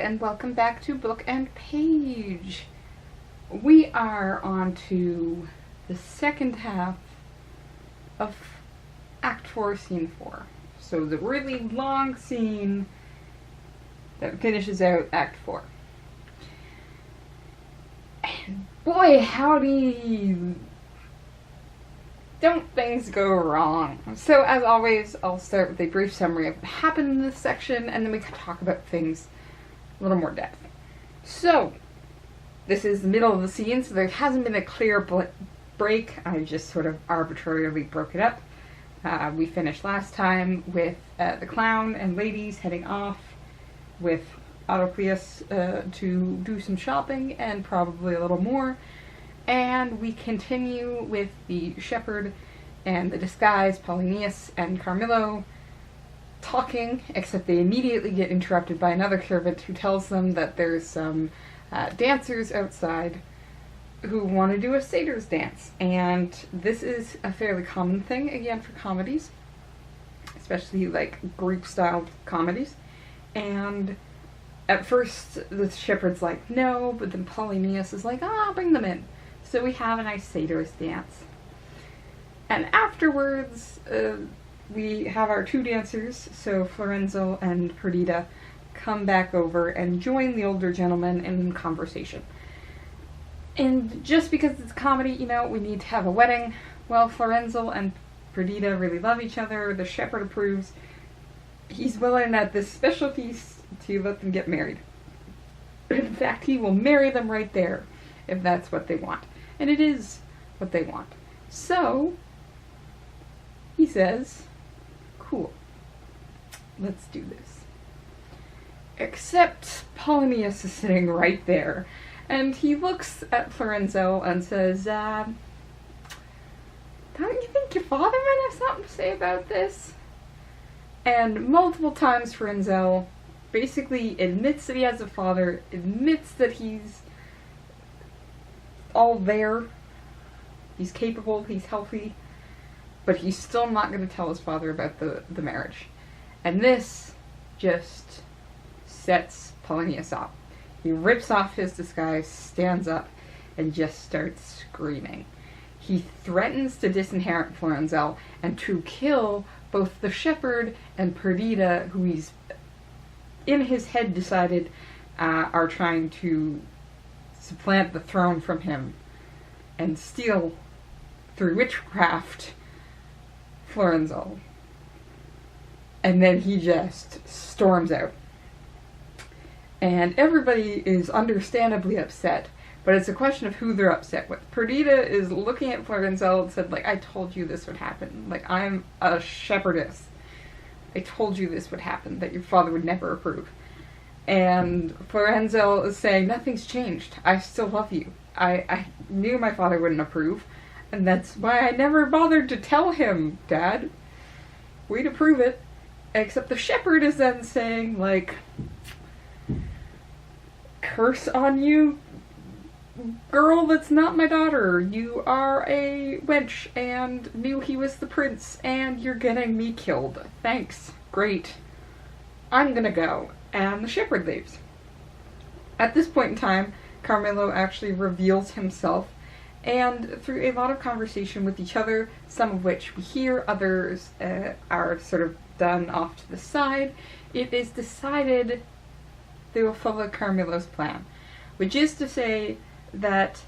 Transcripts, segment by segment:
and welcome back to Book and Page. We are on to the second half of Act 4, Scene 4. So the really long scene that finishes out Act 4. And boy, howdy, don't things go wrong. So as always, I'll start with a brief summary of what happened in this section, and then we can talk about things a little more depth. So, this is the middle of the scene, so there hasn't been a clear break. I just sort of arbitrarily broke it up. We finished last time with the clown and ladies heading off with Autocleus to do some shopping and probably a little more. And we continue with the shepherd and the disguise, Polonius and Carmillo, talking, except they immediately get interrupted by another servant who tells them that there's some dancers outside who want to do a satyr's dance. And this is a fairly common thing, again, for comedies, especially like group-style comedies. And at first the shepherd's like, no, but then Polonius is like, I'll bring them in. So we have a nice satyr's dance. And afterwards, we have our two dancers, so Florenzo and Perdita, come back over and join the older gentleman in conversation. And just because it's a comedy, you know, we need to have a wedding. Well, Florenzo and Perdita really love each other. The shepherd approves. He's willing at this special feast to let them get married. In fact, he will marry them right there, if that's what they want. And it is what they want. So, he says, cool, let's do this. Except Polonius is sitting right there, and he looks at Florenzo and says, don't you think your father might have something to say about this? And multiple times Florenzo basically admits that he has a father, admits that he's all there, he's capable, he's healthy, but he's still not going to tell his father about the marriage. And this just sets Polonius off. He rips off his disguise, stands up, and just starts screaming. He threatens to disinherit Florenzo and to kill both the shepherd and Perdita, who he's in his head decided are trying to supplant the throne from him and steal, through witchcraft, Florenzo. And then he just storms out. And everybody is understandably upset, but it's a question of who they're upset with. Perdita is looking at Florenzo and said, like, I told you this would happen. Like, I'm a shepherdess. I told you this would happen, that your father would never approve. And Florenzo is saying, nothing's changed. I still love you. I knew my father wouldn't approve, and that's why I never bothered to tell him, Dad. Way to prove it. Except the shepherd is then saying, like, curse on you, girl that's not my daughter. You are a wench, and knew he was the prince, and you're getting me killed. Thanks. Great. I'm gonna go. And the shepherd leaves. At this point in time, Carmillo actually reveals himself, and through a lot of conversation with each other, some of which we hear, others are sort of done off to the side, it is decided they will follow Carmillo's plan, which is to say that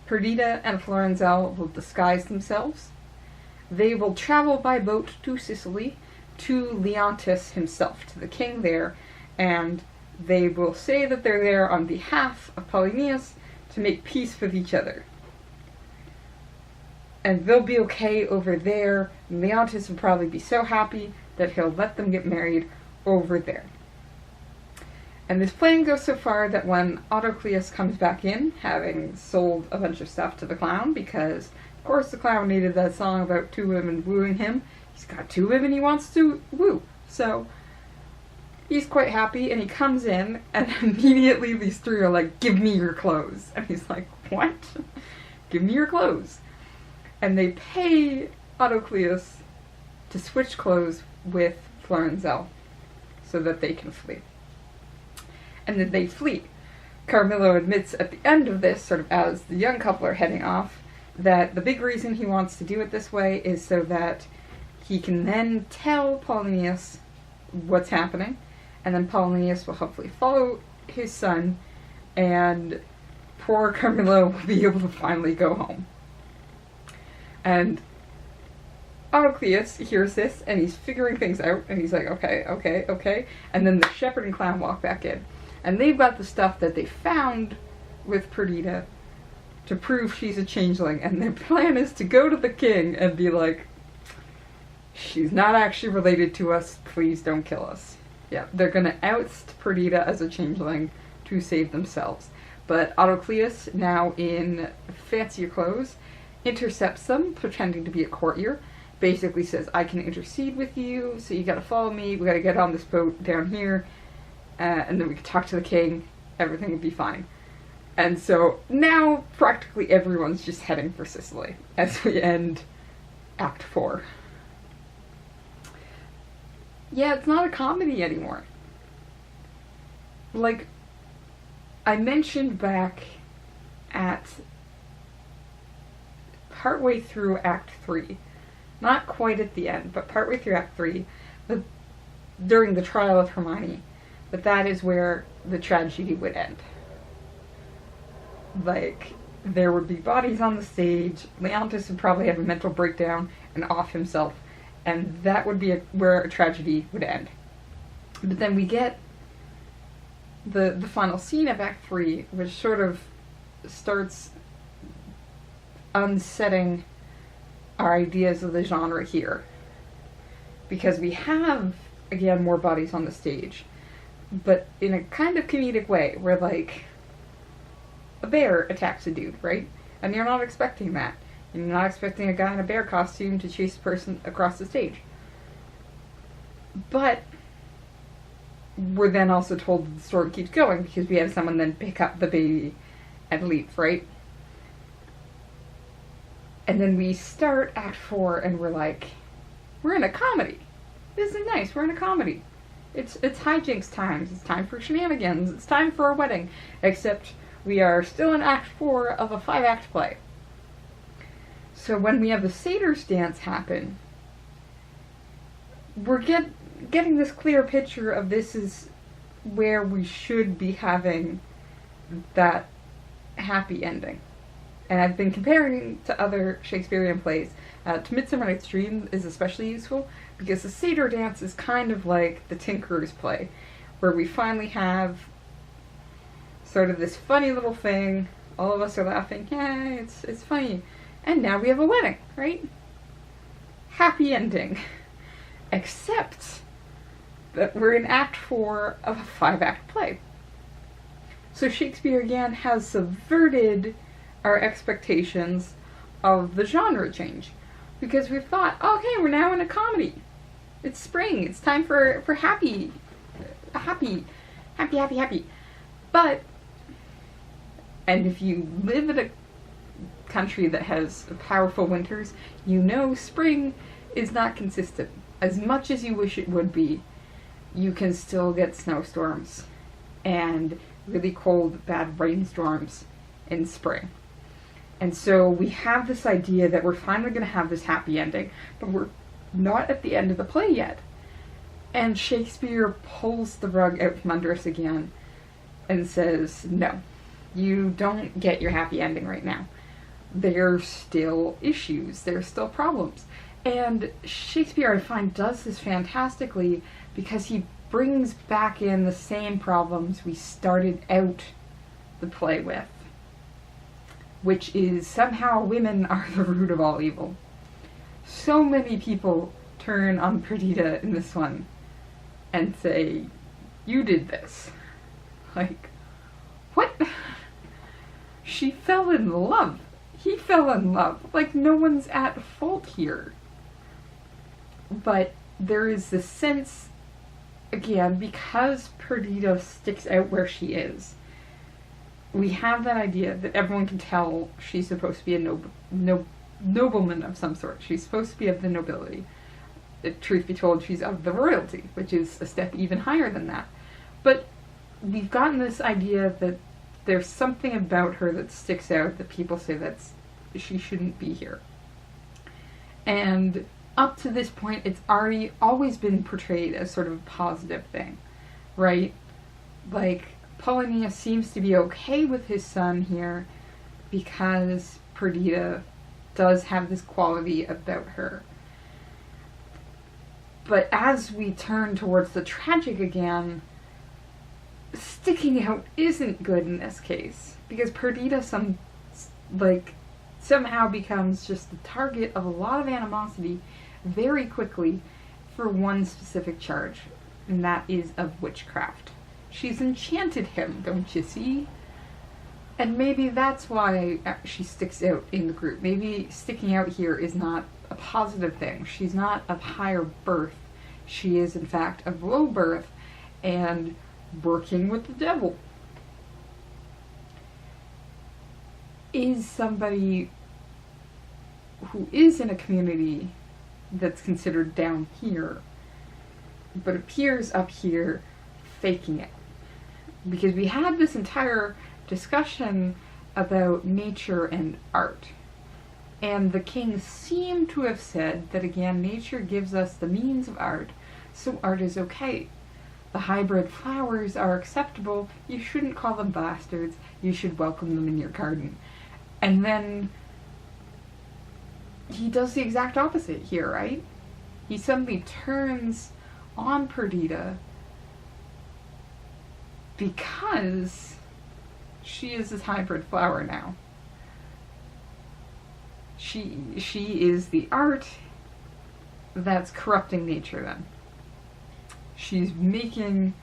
Perdita and Florenzo will disguise themselves. They will travel by boat to Sicily, to Leontis himself, to the king there, and they will say that they're there on behalf of Polonius to make peace with each other. And they'll be okay over there. Leontis will probably be so happy that he'll let them get married over there. And this plan goes so far that when Autocleus comes back in, having sold a bunch of stuff to the clown, because, of course, the clown needed that song about two women wooing him. He's got two women he wants to woo. So he's quite happy, and he comes in, and immediately these three are like, give me your clothes. And he's like, what? Give me your clothes. And they pay Autocleus to switch clothes with Florenzo so that they can flee. and then they flee. Carmillo admits at the end of this, sort of as the young couple are heading off, that the big reason he wants to do it this way is so that he can then tell Polonius what's happening, and then Polonius will hopefully follow his son, and poor Carmillo will be able to finally go home. And Autocleus hears this, and he's figuring things out, and he's like, okay, and then the shepherd and clown walk back in. And they've got the stuff that they found with Perdita to prove she's a changeling, and their plan is to go to the king and be like, she's not actually related to us, please don't kill us. Yeah, they're gonna oust Perdita as a changeling to save themselves. But Autocleus, now in fancier clothes, intercepts them, pretending to be a courtier, basically says, I can intercede with you, so you gotta follow me, we gotta get on this boat down here, and then we can talk to the king, everything will be fine. And so now practically everyone's just heading for Sicily as we end Act 4. Yeah, it's not a comedy anymore. Like, I mentioned back at partway through Act 3, not quite at the end, but partway through Act 3, during the trial of Hermione, that is where the tragedy would end. Like, there would be bodies on the stage, Leontis would probably have a mental breakdown and off himself, and that would be where a tragedy would end. But then we get the final scene of Act 3, which sort of starts unsetting our ideas of the genre here. Because we have, again, more bodies on the stage, but in a kind of comedic way, where, like, a bear attacks a dude, right? And you're not expecting that. You're not expecting a guy in a bear costume to chase a person across the stage. But we're then also told that the story keeps going because we have someone then pick up the baby and leave, right? And then we start Act 4 and we're like, we're in a comedy. This is nice, we're in a comedy. It's hijinks times, it's time for shenanigans, it's time for a wedding. Except we are still in Act 4 of a 5-act play. So when we have the satyr's dance happen, we're getting this clear picture of this is where we should be having that happy ending. And I've been comparing to other Shakespearean plays. To Midsummer Night's Dream is especially useful because the satyr dance is kind of like the Tinkerer's play, where we finally have sort of this funny little thing, all of us are laughing, yay, it's funny. And now we have a wedding, right? Happy ending. Except that we're in Act 4 of a 5-act play. So Shakespeare again has subverted our expectations of the genre change. Because we've thought, okay, we're now in a comedy. It's spring, it's time for happy. But, and if you live in a country that has powerful winters, you know spring is not consistent. As much as you wish it would be, you can still get snowstorms and really cold, bad rainstorms in spring. And so we have this idea that we're finally going to have this happy ending, but we're not at the end of the play yet. And Shakespeare pulls the rug out from under us again and says, no, you don't get your happy ending right now. There's still issues, there's still problems. And Shakespeare, I find, does this fantastically because he brings back in the same problems we started out the play with, which is somehow women are the root of all evil. So many people turn on Perdita in this one and say, you did this. Like, what? She fell in love. He fell in love. Like, no one's at fault here. But there is this sense, again, because Perdita sticks out where she is, we have that idea that everyone can tell she's supposed to be a nobleman of some sort. She's supposed to be of the nobility. Truth be told, she's of the royalty, which is a step even higher than that. But we've gotten this idea that there's something about her that sticks out that people say she shouldn't be here. And up to this point, it's always been portrayed as sort of a positive thing, right? Like, Polonius seems to be okay with his son here because Perdita does have this quality about her. But as we turn towards the tragic again, sticking out isn't good in this case, because Perdita somehow becomes just the target of a lot of animosity very quickly for one specific charge, and that is of witchcraft. She's enchanted him, don't you see? And maybe that's why she sticks out in the group. Maybe sticking out here is not a positive thing. She's not of higher birth. She is, in fact, of low birth and working with the devil. Is somebody who is in a community that's considered down here, but appears up here, faking it. Because we had this entire discussion about nature and art. And the king seemed to have said that, again, nature gives us the means of art, so art is okay. The hybrid flowers are acceptable, you shouldn't call them bastards, you should welcome them in your garden. And then he does the exact opposite here, right? He suddenly turns on Perdita because she is this hybrid flower now. She is the art that's corrupting nature then. She's making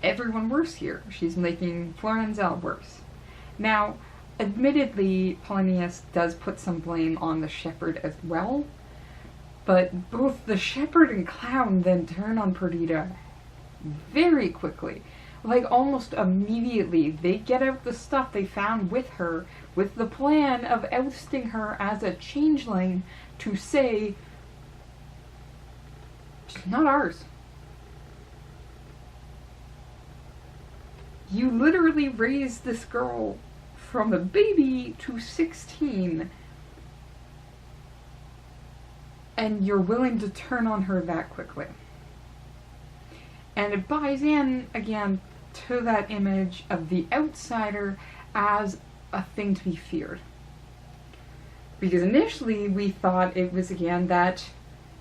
everyone worse here. She's making Florenzel worse. Now, admittedly, Polonius does put some blame on the shepherd as well, but both the shepherd and clown then turn on Perdita very quickly. Like, almost immediately, they get out the stuff they found with her, with the plan of ousting her as a changeling to say, she's not ours. You literally raised this girl from a baby to 16, and you're willing to turn on her that quickly. And it buys in, again, to that image of the outsider as a thing to be feared. Because initially we thought it was, again, that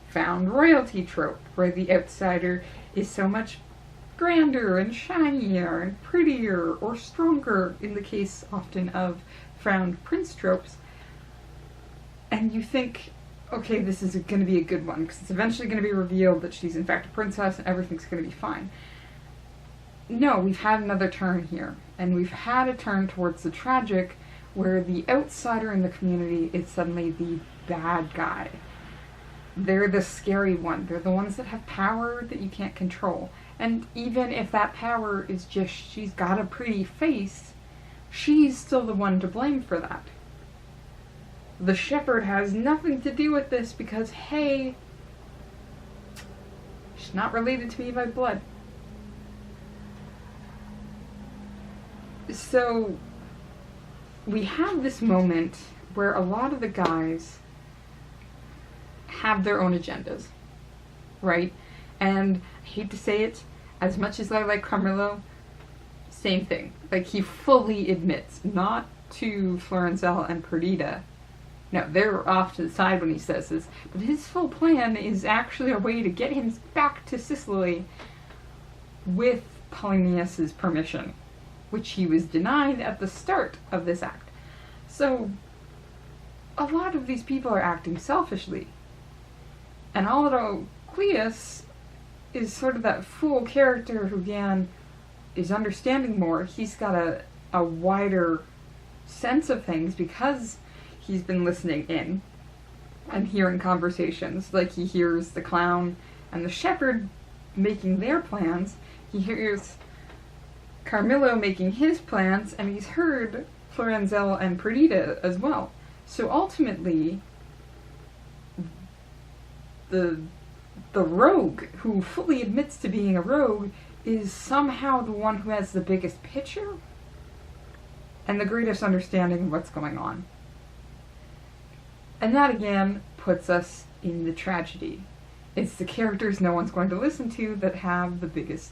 found royalty trope, where the outsider is so much grander and shinier and prettier or stronger, in the case often of found prince tropes. And you think, okay, this is going to be a good one, because it's eventually going to be revealed that she's in fact a princess and everything's going to be fine. No, we've had another turn here, and we've had a turn towards the tragic, where the outsider in the community is suddenly the bad guy. They're the scary one. They're the ones that have power that you can't control. And even if that power is just she's got a pretty face, she's still the one to blame for that. The shepherd has nothing to do with this because, hey, she's not related to me by blood. So we have this moment where a lot of the guys have their own agendas, right? And I hate to say it, as much as I like Carmillo, same thing. Like, he fully admits, not to Florenzel and Perdita. No, they're off to the side when he says this, but his full plan is actually a way to get him back to Sicily with Polonius's permission, which he was denied at the start of this act. So, a lot of these people are acting selfishly. And although Cleus is sort of that fool character who, again, is understanding more, he's got a wider sense of things because he's been listening in and hearing conversations. Like, he hears the clown and the shepherd making their plans, he hears Carmillo making his plans, and he's heard Florenzel and Perdita as well. So ultimately, the the rogue, who fully admits to being a rogue, is somehow the one who has the biggest picture and the greatest understanding of what's going on. And that again puts us in the tragedy. It's the characters no one's going to listen to that have the biggest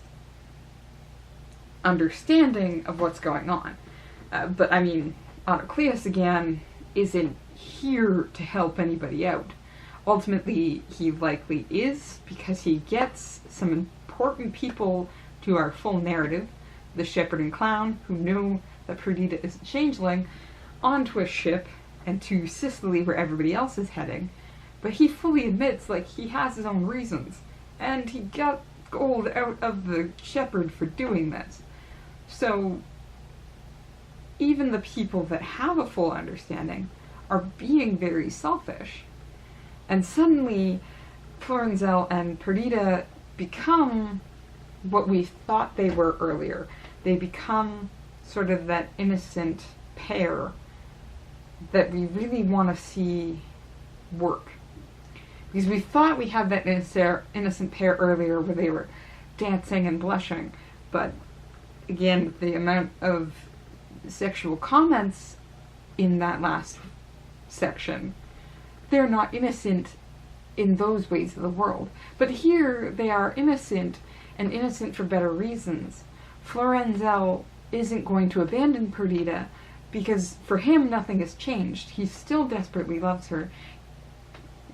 understanding of what's going on. But I mean, Autocleus again isn't here to help anybody out. Ultimately, he likely is, because he gets some important people to our full narrative, the shepherd and clown, who know that Perdita is a changeling, onto a ship and to Sicily where everybody else is heading. But he fully admits, like, he has his own reasons, and he got gold out of the shepherd for doing this. So, even the people that have a full understanding are being very selfish. And suddenly, Florenzel and Perdita become what we thought they were earlier. They become sort of that innocent pair that we really want to see work. Because we thought we had that innocent pair earlier where they were dancing and blushing, but again, the amount of sexual comments in that last section, they're not innocent in those ways of the world. But here, they are innocent, and innocent for better reasons. Florenzel isn't going to abandon Perdita, because for him, nothing has changed. He still desperately loves her,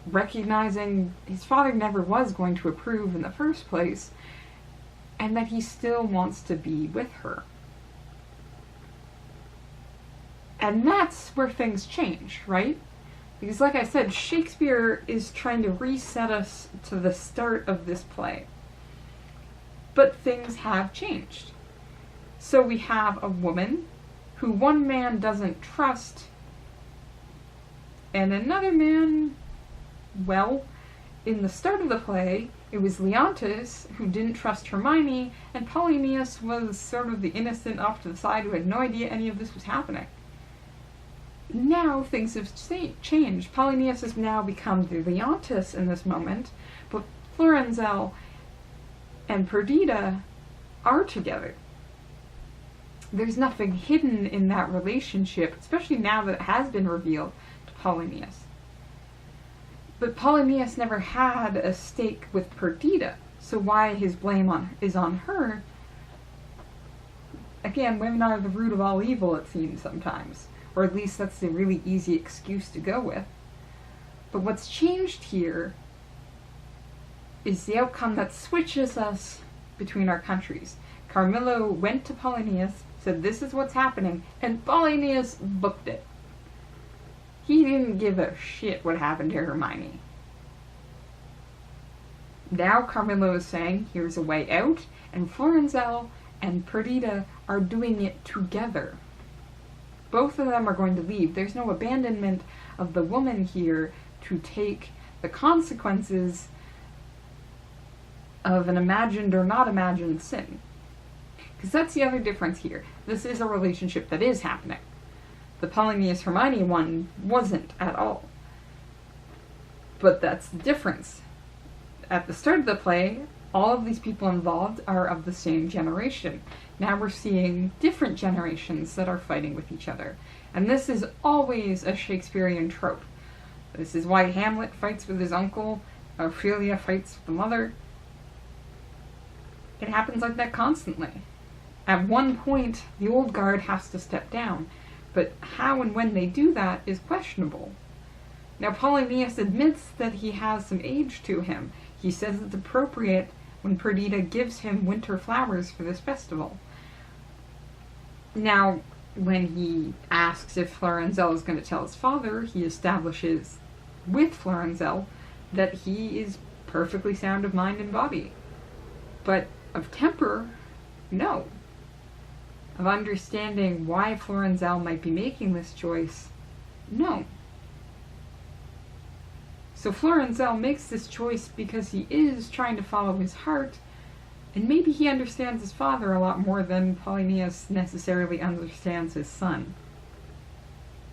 recognizing his father never was going to approve in the first place, and that he still wants to be with her. And that's where things change, right? Because like I said, Shakespeare is trying to reset us to the start of this play. But things have changed. So we have a woman who one man doesn't trust, and another man, well, in the start of the play, it was Leontes who didn't trust Hermione, and Polonius was sort of the innocent off to the side who had no idea any of this was happening. Now things have changed. Polonius has now become the Leontes in this moment, but Florenzel and Perdita are together. There's nothing hidden in that relationship, especially now that it has been revealed to Polonius. But Polonius never had a stake with Perdita, so why his blame is on her? Again, women are the root of all evil, it seems sometimes. Or at least that's the really easy excuse to go with. But what's changed here is the outcome that switches us between our countries. Carmillo went to Polonius, said this is what's happening, and Polonius booked it. He didn't give a shit what happened to Hermione. Now Carmillo is saying here's a way out, and Florenzel and Perdita are doing it together. Both of them are going to leave. There's no abandonment of the woman here to take the consequences of an imagined or not imagined sin. Because that's the other difference here. This is a relationship that is happening. The Polonius-Hermione one wasn't at all. But that's the difference. At the start of the play, all of these people involved are of the same generation. Now we're seeing different generations that are fighting with each other. And this is always a Shakespearean trope. This is why Hamlet fights with his uncle, Ophelia fights with the mother. It happens like that constantly. At one point, the old guard has to step down, but how and when they do that is questionable. Now Polonius admits that he has some age to him. He says it's appropriate when Perdita gives him winter flowers for this festival. Now, when he asks if Florenzel is going to tell his father, he establishes with Florenzel that he is perfectly sound of mind and body. But of temper, no. Of understanding why Florenzel might be making this choice, no. So Florenzel makes this choice because he is trying to follow his heart, and maybe he understands his father a lot more than Polonius necessarily understands his son.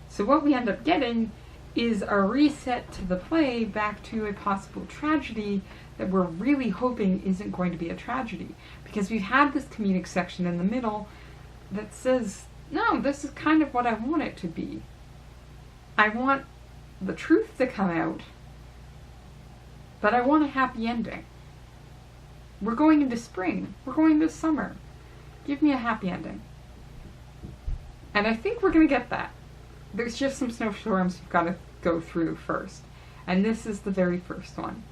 So what we end up getting is a reset to the play back to a possible tragedy that we're really hoping isn't going to be a tragedy. Because we've had this comedic section in the middle that says, no, this is kind of what I want it to be. I want the truth to come out, but I want a happy ending. We're going into spring. We're going into summer. Give me a happy ending. And I think we're going to get that. There's just some snowstorms we've got to go through first. And this is the very first one.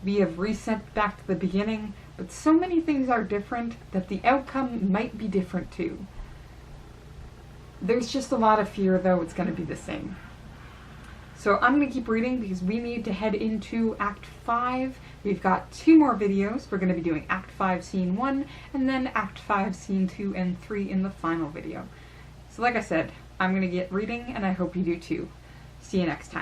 We have reset back to the beginning, but so many things are different that the outcome might be different too. There's just a lot of fear, though, it's going to be the same. So I'm going to keep reading because we need to head into Act 5. We've got 2 more videos. We're going to be doing Act 5, Scene 1, and then Act 5, Scene 2 and 3 in the final video. So like I said, I'm going to get reading, and I hope you do too. See you next time.